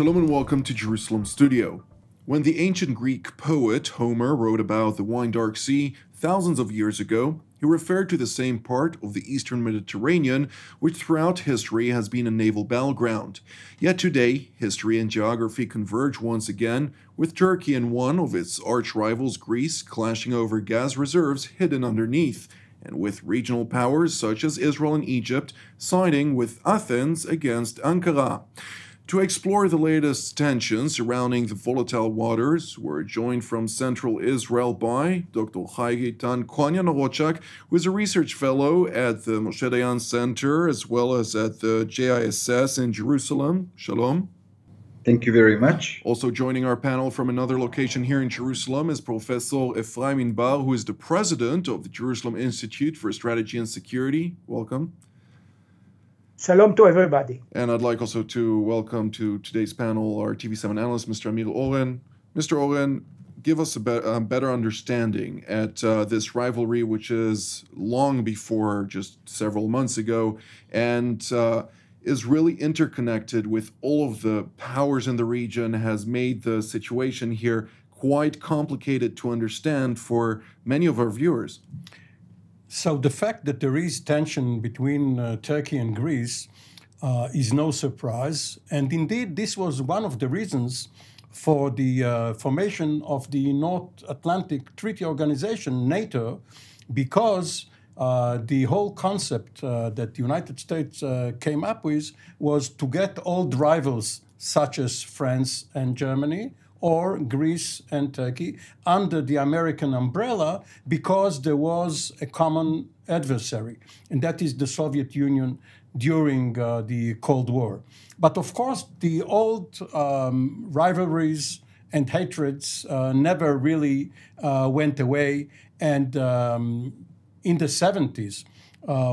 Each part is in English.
Shalom and welcome to Jerusalem Studio. When the ancient Greek poet Homer wrote about the wine-dark sea thousands of years ago, he referred to the same part of the eastern Mediterranean, which throughout history has been a naval battleground. Yet today, history and geography converge once again, with Turkey and one of its arch-rivals, Greece, clashing over gas reserves hidden underneath, and with regional powers such as Israel and Egypt siding with Athens against Ankara. To explore the latest tensions surrounding the volatile waters, we're joined from Central Israel by Dr. Eytan Cohen Yanarocak, who is a research fellow at the Moshe Dayan Center as well as at the JISS in Jerusalem. Shalom. Thank you very much. Also joining our panel from another location here in Jerusalem is Professor Ephraim Inbar, who is the president of the Jerusalem Institute for Strategy and Security. Welcome. Shalom to everybody. And I'd like also to welcome to today's panel our TV7 analyst, Mr. Amir Oren. Mr. Oren, give us a better understanding at this rivalry, which is long before just several months ago, and is really interconnected with all of the powers in the region, has made the situation here quite complicated to understand for many of our viewers. So the fact that there is tension between Turkey and Greece is no surprise. And indeed, this was one of the reasons for the formation of the North Atlantic Treaty Organization, NATO, because the whole concept that the United States came up with was to get old rivals such as France and Germany or Greece and Turkey under the American umbrella because there was a common adversary, and that is the Soviet Union during the Cold War. But of course, the old rivalries and hatreds never really went away. And in the 70s,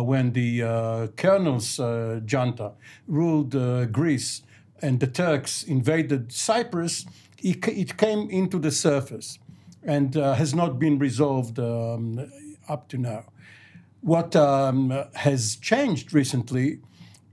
when the colonel's junta ruled Greece and the Turks invaded Cyprus, it came into the surface and has not been resolved up to now. What has changed recently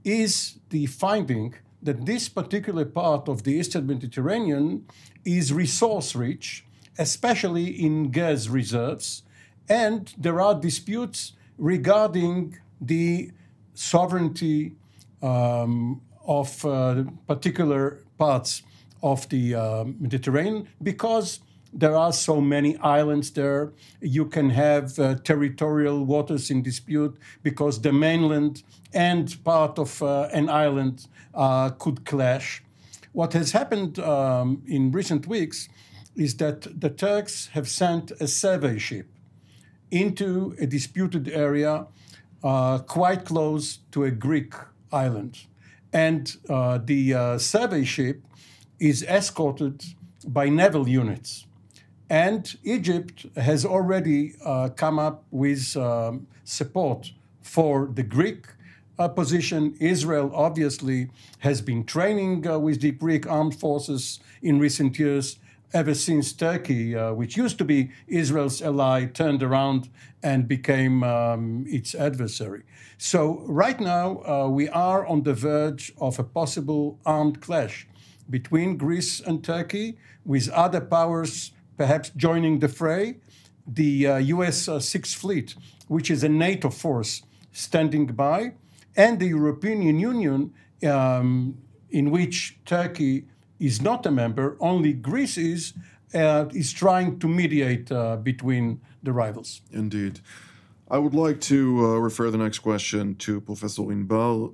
is the finding that this particular part of the Eastern Mediterranean is resource-rich, especially in gas reserves, and there are disputes regarding the sovereignty of particular parts of the Mediterranean, because there are so many islands there. You can have territorial waters in dispute because the mainland and part of an island could clash. What has happened in recent weeks is that the Turks have sent a survey ship into a disputed area quite close to a Greek island. And the survey ship is escorted by naval units. And Egypt has already come up with support for the Greek position. Israel obviously has been training with the Greek armed forces in recent years, ever since Turkey, which used to be Israel's ally, turned around and became its adversary. So right now, we are on the verge of a possible armed clash between Greece and Turkey, with other powers perhaps joining the fray. The US Sixth Fleet, which is a NATO force standing by, and the European Union, in which Turkey is not a member, only Greece is trying to mediate between the rivals. Indeed. I would like to refer the next question to Professor Inbar.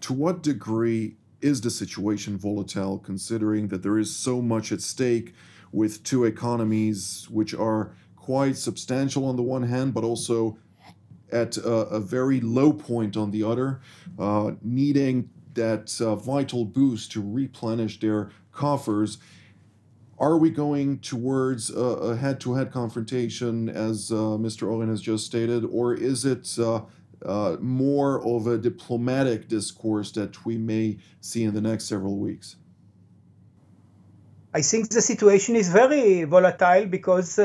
To what degree is the situation volatile, considering that there is so much at stake with two economies which are quite substantial on the one hand, but also at a very low point on the other, needing that vital boost to replenish their coffers? Are we going towards a head-to-head confrontation, as Mr. Oren has just stated, or is it more of a diplomatic discourse that we may see in the next several weeks? I think the situation is very volatile because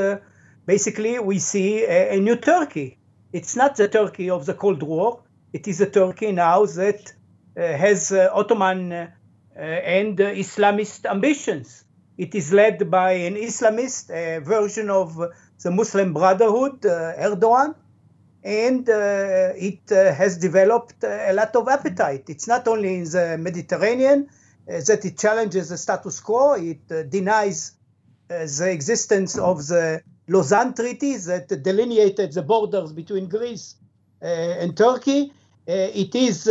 basically we see a new Turkey. It's not the Turkey of the Cold War. It is a Turkey now that has Ottoman and Islamist ambitions. It is led by an Islamist version of the Muslim Brotherhood, Erdogan, and it has developed a lot of appetite. It's not only in the Mediterranean that it challenges the status quo, it denies the existence of the Lausanne Treaty that delineated the borders between Greece and Turkey. It is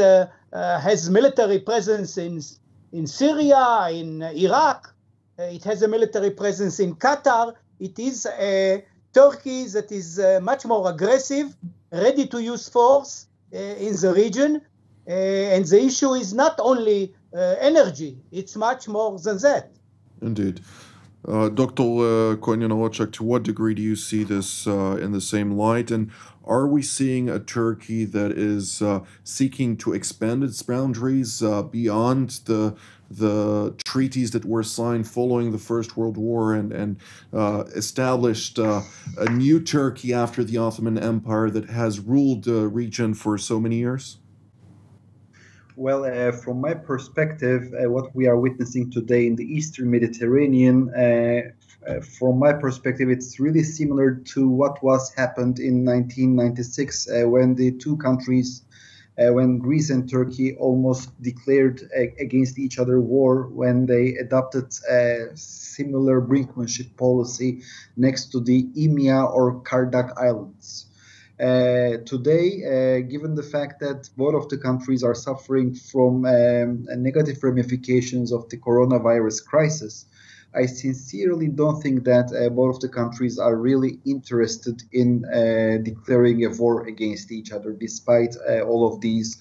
has military presence in Syria, in Iraq. It has a military presence in Qatar. It is a Turkey that is much more aggressive, ready to use force in the region. And the issue is not only energy, it's much more than that. Indeed. Dr. Cohen Yanarocak, to what degree do you see this in the same light? And are we seeing a Turkey that is seeking to expand its boundaries beyond the treaties that were signed following the First World War and established a new Turkey after the Ottoman Empire that has ruled the region for so many years? Well, from my perspective, what we are witnessing today in the Eastern Mediterranean, from my perspective, it's really similar to what was happened in 1996 when the two countries, when Greece and Turkey almost declared against each other war when they adopted a similar brinkmanship policy next to the Imia or Kardak Islands. Today, given the fact that both of the countries are suffering from negative ramifications of the coronavirus crisis, I sincerely don't think that both of the countries are really interested in declaring a war against each other, despite all of these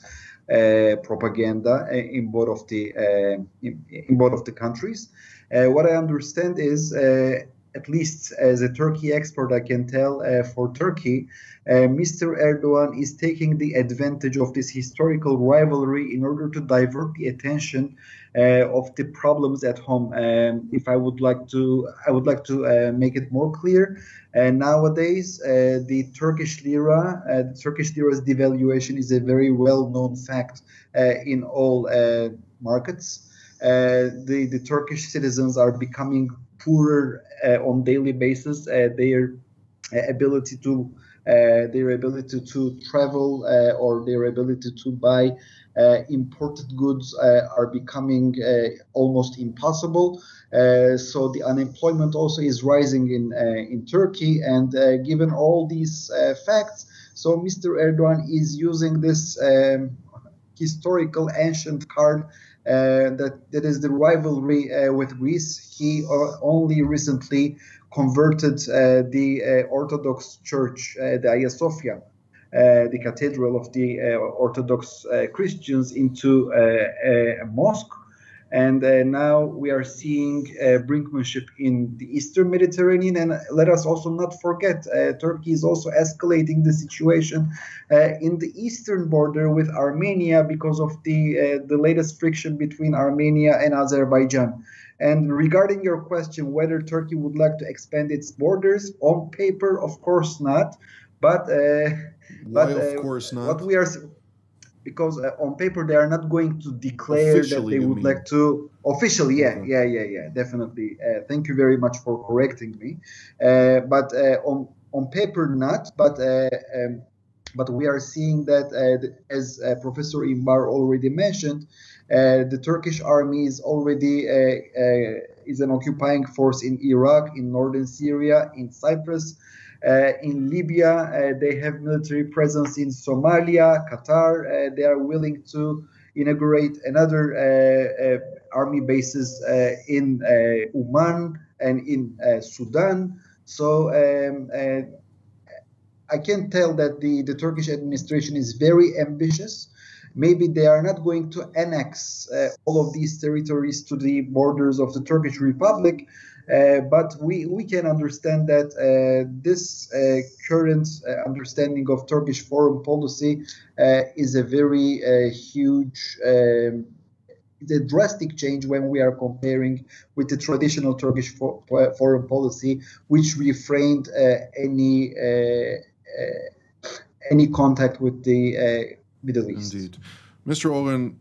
propaganda in both of the countries. What I understand is, at least as a Turkey expert, I can tell for Turkey, Mr. Erdogan is taking the advantage of this historical rivalry in order to divert the attention of the problems at home. If I would like to make it more clear. Nowadays, the Turkish lira's devaluation is a very well-known fact in all markets. The Turkish citizens are becoming poorer on daily basis. Their ability to travel or their ability to buy imported goods are becoming almost impossible. So the unemployment also is rising in Turkey. And given all these facts, so Mr. Erdogan is using this historical ancient card that is the rivalry with Greece. He only recently converted the Orthodox Church, the Hagia Sophia, the cathedral of the Orthodox Christians, into a mosque. And now we are seeing brinkmanship in the Eastern Mediterranean. And let us also not forget, Turkey is also escalating the situation in the eastern border with Armenia because of the latest friction between Armenia and Azerbaijan. And regarding your question, whether Turkey would like to expand its borders, on paper, of course not. But of course not? What we are, because on paper they are not going to declare officially, that they would like to officially. Yeah, definitely. Thank you very much for correcting me. But on paper not. But we are seeing that, as Professor Imbar already mentioned, the Turkish army is already is an occupying force in Iraq, in northern Syria, in Cyprus, in Libya. They have military presence in Somalia, Qatar. They are willing to inaugurate another army bases in Oman and in Sudan. So I can tell that the Turkish administration is very ambitious. Maybe they are not going to annex all of these territories to the borders of the Turkish Republic, but we can understand that this current understanding of Turkish foreign policy is a very huge, it's a drastic change when we are comparing with the traditional Turkish foreign policy, which refrained any contact with the Middle East. Indeed. Mr. Oren,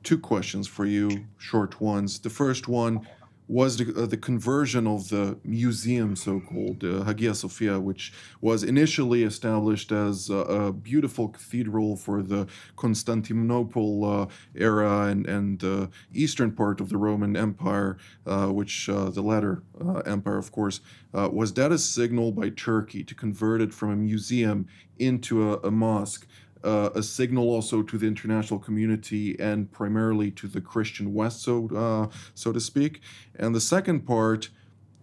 two questions for you, short ones. The first one was the conversion of the museum, so-called Hagia Sophia, which was initially established as a beautiful cathedral for the Constantinople era and eastern part of the Roman Empire, which the latter empire, of course, was that a signal by Turkey to convert it from a museum into a mosque? A signal also to the international community and primarily to the Christian West, so to speak. And the second part,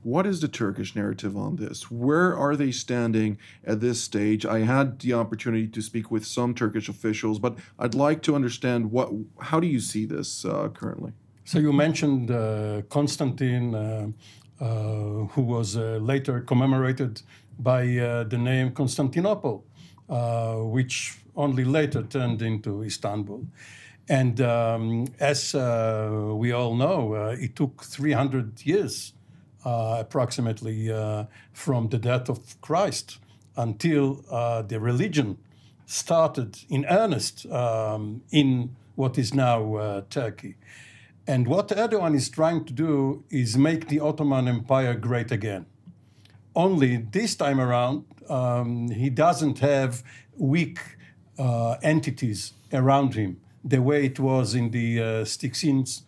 what is the Turkish narrative on this? Where are they standing at this stage? I had the opportunity to speak with some Turkish officials, but I'd like to understand how do you see this currently? So you mentioned Constantine, who was later commemorated by the name Constantinople, which only later turned into Istanbul. And as we all know, it took 300 years approximately from the death of Christ until the religion started in earnest in what is now Turkey. And what Erdogan is trying to do is make the Ottoman Empire great again. Only this time around, he doesn't have weak entities around him the way it was in the 16th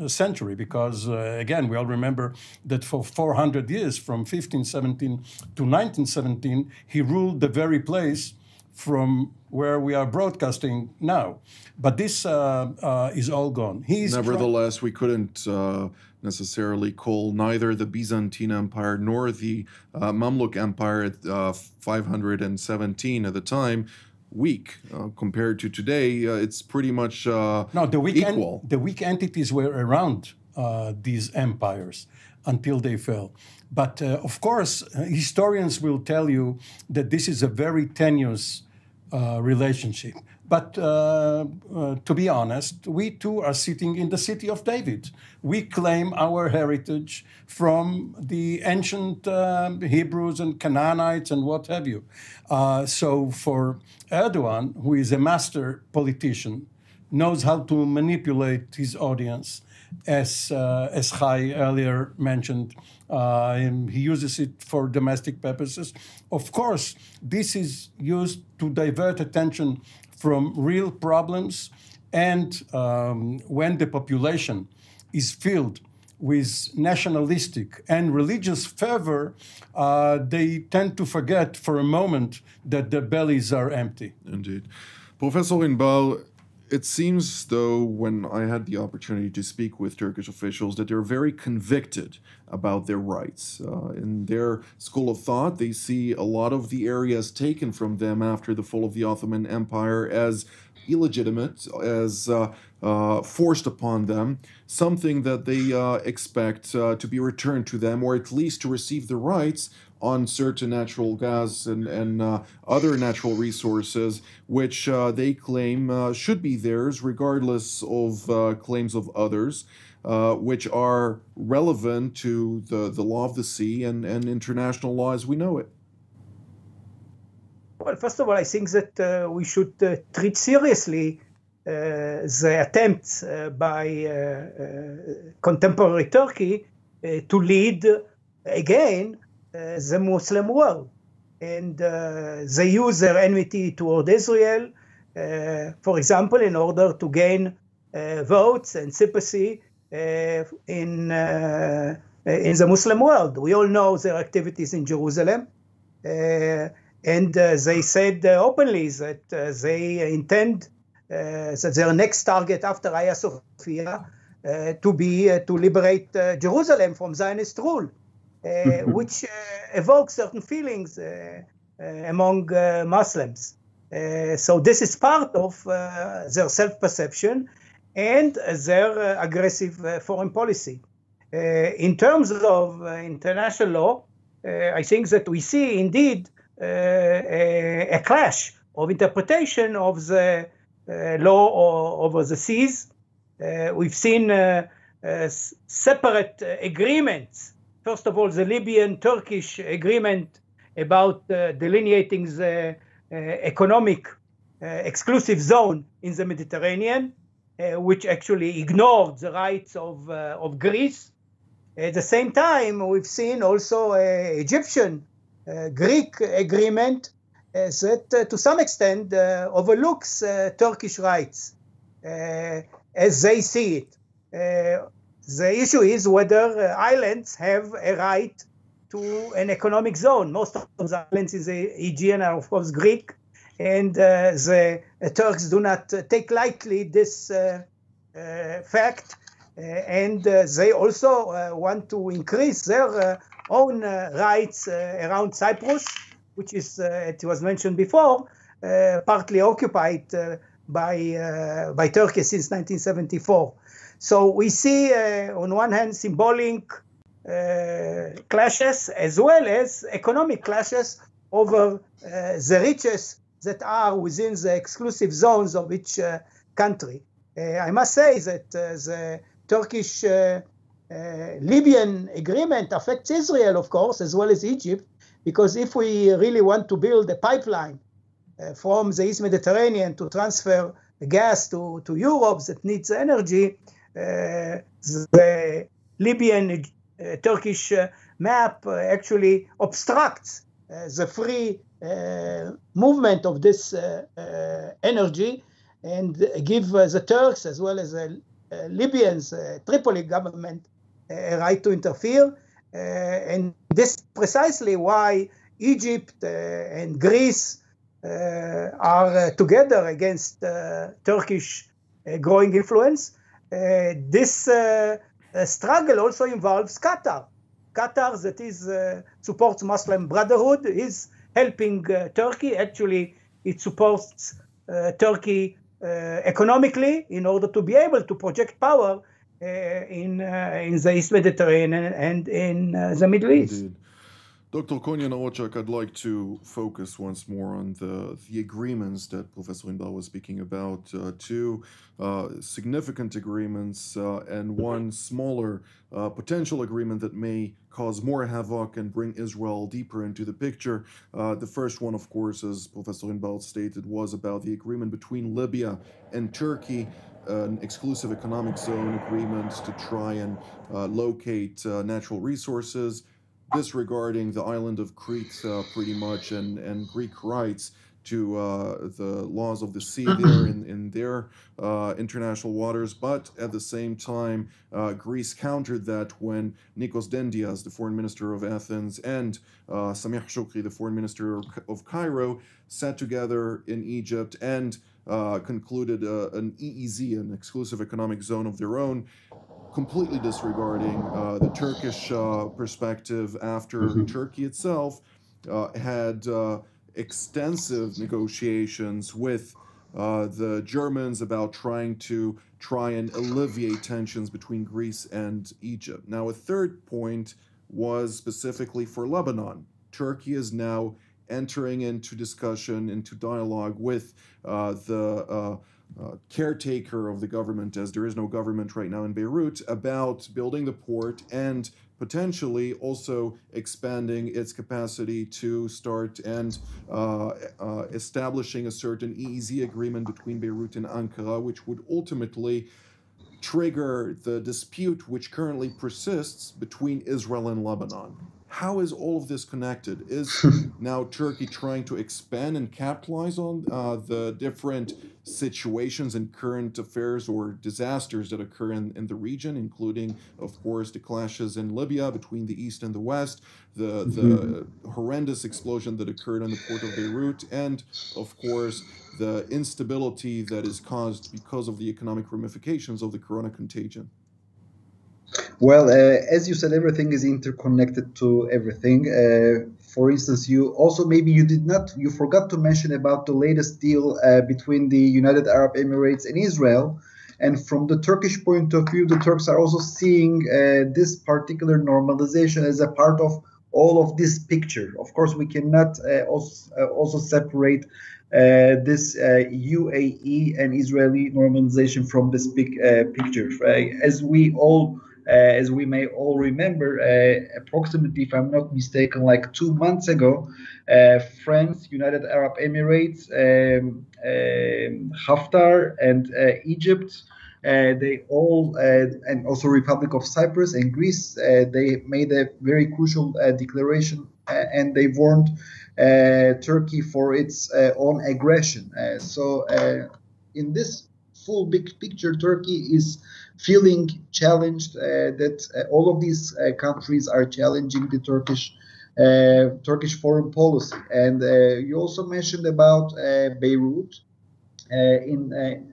century, because again, we all remember that for 400 years, from 1517 to 1917, he ruled the very place from where we are broadcasting now. But this is all gone. Nevertheless, we couldn't necessarily call neither the Byzantine Empire nor the Mamluk Empire at 517 at the time weak. Compared to today, it's pretty much equal. The weak entities were around these empires until they fell. But of course, historians will tell you that this is a very tenuous relationship. But to be honest, we too are sitting in the city of David. We claim our heritage from the ancient Hebrews and Canaanites and what have you. So for Erdogan, who is a master politician, knows how to manipulate his audience, as Chai earlier mentioned. He uses it for domestic purposes. Of course, this is used to divert attention from real problems, and when the population is filled with nationalistic and religious fervor, they tend to forget for a moment that their bellies are empty. Indeed. Professor Inbal, it seems, though, when I had the opportunity to speak with Turkish officials, that they're very convicted about their rights. In their school of thought, they see a lot of the areas taken from them after the fall of the Ottoman Empire as illegitimate, as forced upon them, something that they expect to be returned to them, or at least to receive the rights on certain natural gas and other natural resources, which they claim should be theirs, regardless of claims of others, which are relevant to the law of the sea and international law as we know it. Well, first of all, I think that we should treat seriously the attempts by contemporary Turkey to lead again the Muslim world. And they use their enmity toward Israel, for example, in order to gain votes and sympathy in the Muslim world. We all know their activities in Jerusalem. And they said openly that they intend that their next target after Hagia Sophia to liberate Jerusalem from Zionist rule, which evokes certain feelings among Muslims. So this is part of their self-perception and their aggressive foreign policy. In terms of international law, I think that we see indeed a clash of interpretation of the law over the seas. We've seen separate agreements. First of all, the Libyan-Turkish agreement about delineating the economic exclusive zone in the Mediterranean, which actually ignored the rights of Greece. At the same time, we've seen also Egyptian-Greek agreement that to some extent overlooks Turkish rights as they see it. The issue is whether islands have a right to an economic zone. Most of the islands in the Aegean are, of course, Greek, and the Turks do not take lightly this fact, and they also want to increase their own rights around Cyprus, which is, it was mentioned before, partly occupied by Turkey since 1974. So we see, on one hand, symbolic clashes as well as economic clashes over the riches that are within the exclusive zones of each country. I must say that the Turkish-Libyan agreement affects Israel, of course, as well as Egypt, because if we really want to build a pipeline from the East Mediterranean to transfer gas to Europe that needs energy, the Libyan-Turkish map actually obstructs the free movement of this energy and give the Turks as well as the Libyans, Tripoli government, a right to interfere. And this is precisely why Egypt and Greece are together against Turkish growing influence. This struggle also involves Qatar. Qatar, that is supports Muslim Brotherhood, is helping Turkey. Actually, it supports Turkey economically in order to be able to project power in the East Mediterranean and in the Middle East. Indeed. Dr. Cohen Yanarocak, I'd like to focus once more on the agreements that Professor Inbal was speaking about. Two significant agreements and one smaller potential agreement that may cause more havoc and bring Israel deeper into the picture. The first one, of course, as Professor Inbal stated, was about the agreement between Libya and Turkey, an exclusive economic zone agreement to try and locate natural resources, disregarding the island of Crete pretty much and Greek rights to the laws of the sea there in their international waters. But at the same time, Greece countered that when Nikos Dendias, the foreign minister of Athens, and Samih Shoukry, the foreign minister of Cairo, sat together in Egypt and concluded an EEZ, an exclusive economic zone of their own, completely disregarding the Turkish perspective after Turkey itself had extensive negotiations with the Germans about trying and alleviate tensions between Greece and Egypt. Now, a third point was specifically for Lebanon. Turkey is now entering into discussion, into dialogue with the caretaker of the government, as there is no government right now in Beirut, about building the port and potentially also expanding its capacity to start and establishing a certain EEZ agreement between Beirut and Ankara, which would ultimately trigger the dispute which currently persists between Israel and Lebanon. How is all of this connected? Is now Turkey trying to expand and capitalize on the different situations and current affairs or disasters that occur in the region, including, of course, the clashes in Libya between the East and the West, the horrendous explosion that occurred on the port of Beirut, and, of course, the instability that is caused because of the economic ramifications of the corona contagion? Well, as you said, everything is interconnected to everything. For instance, you forgot to mention about the latest deal between the United Arab Emirates and Israel. And from the Turkish point of view, the Turks are also seeing this particular normalization as a part of all of this picture. Of course, we cannot also separate this UAE and Israeli normalization from this big picture. As we may all remember, approximately, if I'm not mistaken, like 2 months ago, France, United Arab Emirates, Haftar, and Egypt they all, and also Republic of Cyprus and Greece, they made a very crucial declaration, and they warned Turkey for its own aggression. So in this full big picture, Turkey is feeling challenged, that all of these countries are challenging the Turkish foreign policy. And you also mentioned about Beirut.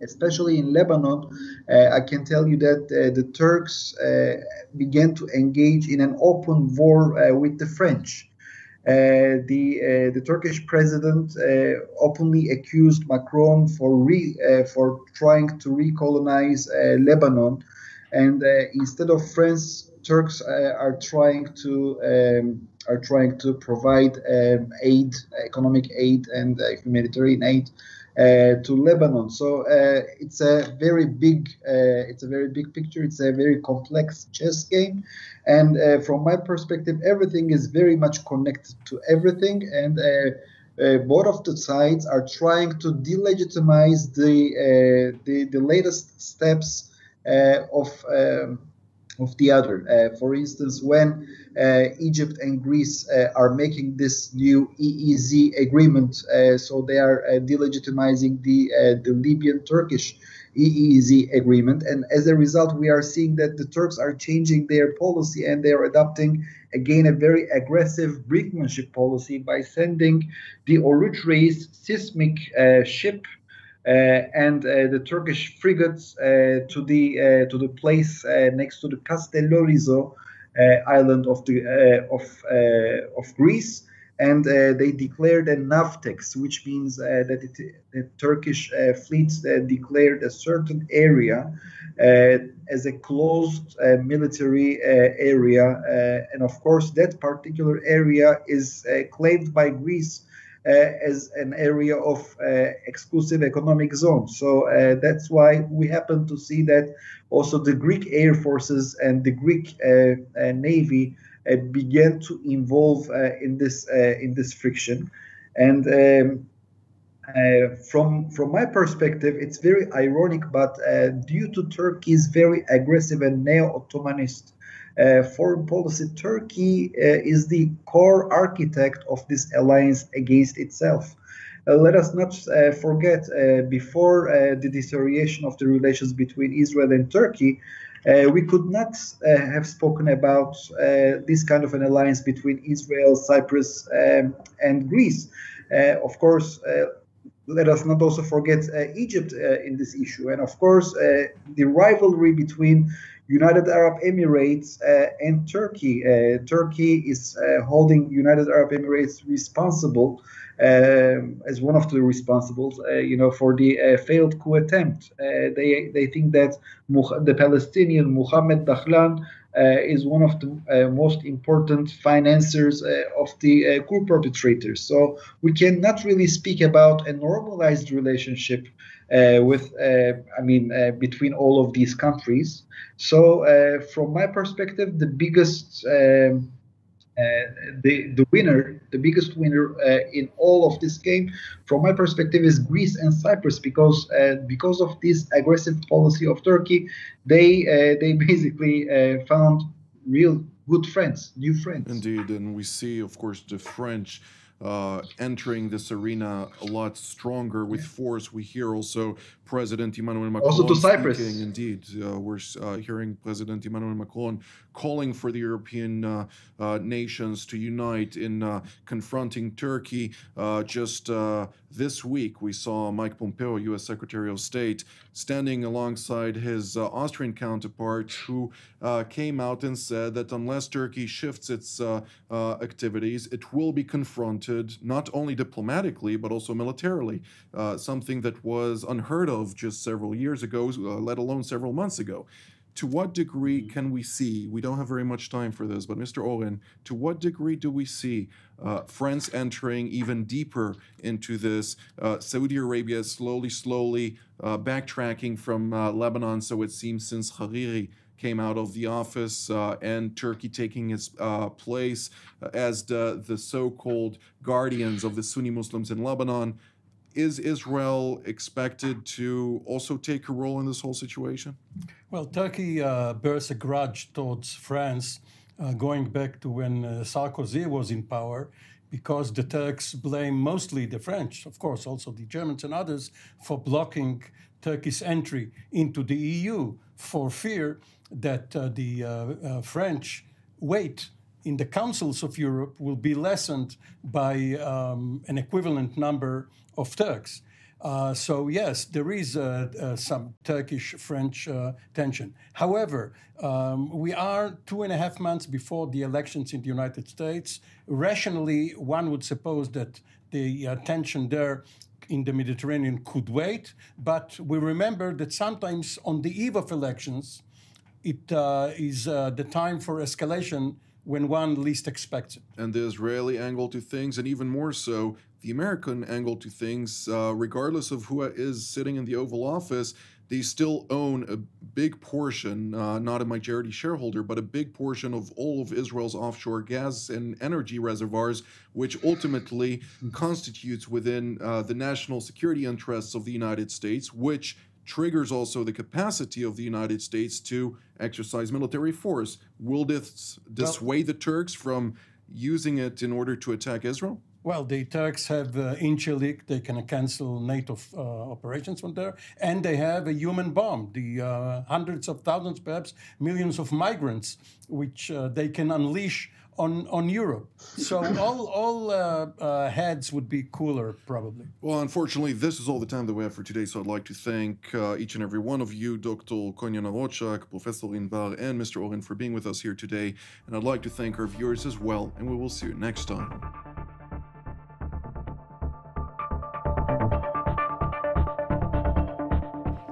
Especially in Lebanon, I can tell you that the Turks began to engage in an open war with the French. The Turkish president openly accused Macron for trying to recolonize Lebanon, and instead of France, Turks are trying to provide aid, economic aid, and humanitarian aid to Lebanon. So it's a very big picture. It's a very complex chess game, and from my perspective, everything is very much connected to everything, and both of the sides are trying to delegitimize the latest steps of the other. For instance, when Egypt and Greece are making this new EEZ agreement, so they are delegitimizing the Libyan-Turkish EEZ agreement, and as a result, we are seeing that the Turks are changing their policy, and they are adopting again a very aggressive brinkmanship policy by sending the Oruç seismic ship and the Turkish frigates to the place next to the Castellorizo island of Greece, and they declared a NAVTEX, which means that the Turkish fleets declared a certain area as a closed military area, and of course that particular area is claimed by Greece as an area of exclusive economic zone. So that's why we happen to see that also the Greek air forces and the Greek navy began to involve in this friction. And from my perspective, it's very ironic, but due to Turkey's very aggressive and neo-Ottomanist foreign policy, Turkey is the core architect of this alliance against itself. Let us not forget, before the deterioration of the relations between Israel and Turkey, we could not have spoken about this kind of an alliance between Israel, Cyprus, and Greece. Of course, let us not also forget Egypt in this issue. And of course, the rivalry between United Arab Emirates and Turkey. Turkey is holding United Arab Emirates responsible as one of the responsibles, for the failed coup attempt. They think that the Palestinian Mohammed Dahlan is one of the most important financiers of the coup perpetrators. So we cannot really speak about a normalized relationship between all of these countries. So from my perspective, the biggest biggest winner in all of this game, from my perspective, is Greece and Cyprus, because of this aggressive policy of Turkey, they basically found real good friends, new friends. Indeed, and we see, of course, the French entering this arena a lot stronger with force. We hear also President Emmanuel Macron also to Cyprus. Speaking. Indeed, we're hearing President Emmanuel Macron calling for the European nations to unite in confronting Turkey. Just this week, we saw Mike Pompeo, U.S. Secretary of State, standing alongside his Austrian counterpart, who came out and said that unless Turkey shifts its activities, it will be confronted not only diplomatically, but also militarily, something that was unheard of just several years ago, let alone several months ago. To what degree can we see, we don't have very much time for this, but Mr. Oren, to what degree do we see France entering even deeper into this, Saudi Arabia slowly backtracking from Lebanon, so it seems, since Hariri came out of the office, and Turkey taking its place as the so-called guardians of the Sunni Muslims in Lebanon? is Israel expected to also take a role in this whole situation? Well, Turkey bears a grudge towards France going back to when Sarkozy was in power, because the Turks blame mostly the French, of course, also the Germans and others, for blocking Turkey's entry into the EU for fear that the French weight in the councils of Europe will be lessened by an equivalent number of Turks. So yes, there is some Turkish-French tension. However, we are 2.5 months before the elections in the United States. Rationally, one would suppose that the tension there in the Mediterranean could wait, but we remember that sometimes on the eve of elections, it is the time for escalation when one least expects it. And the Israeli angle to things, and even more so, the American angle to things, regardless of who is sitting in the Oval Office, they still own a big portion, not a majority shareholder, but a big portion of all of Israel's offshore gas and energy reservoirs, which ultimately constitutes within the national security interests of the United States, which triggers also the capacity of the United States to exercise military force. Will this dissuade the Turks from using it in order to attack Israel? Well, the Turks have Incirlik, they can cancel NATO operations from there, and they have a human bomb, the hundreds of thousands, perhaps millions of migrants, which they can unleash on Europe. So all heads would be cooler, probably. Well, unfortunately, this is all the time that we have for today, so I'd like to thank each and every one of you, Dr. Cohen Yanarocak, Professor Inbar, and Mr. Oren for being with us here today. And I'd like to thank our viewers as well, and we will see you next time.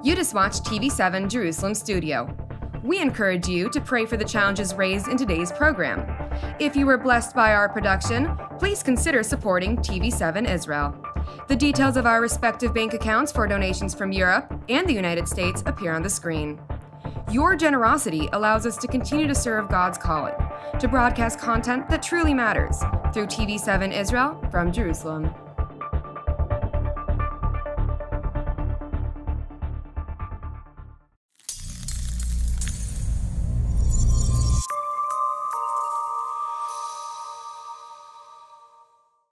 You just watched TV7 Jerusalem Studio. We encourage you to pray for the challenges raised in today's program. If you were blessed by our production, please consider supporting TV7 Israel. The details of our respective bank accounts for donations from Europe and the United States appear on the screen. Your generosity allows us to continue to serve God's calling, to broadcast content that truly matters through TV7 Israel from Jerusalem.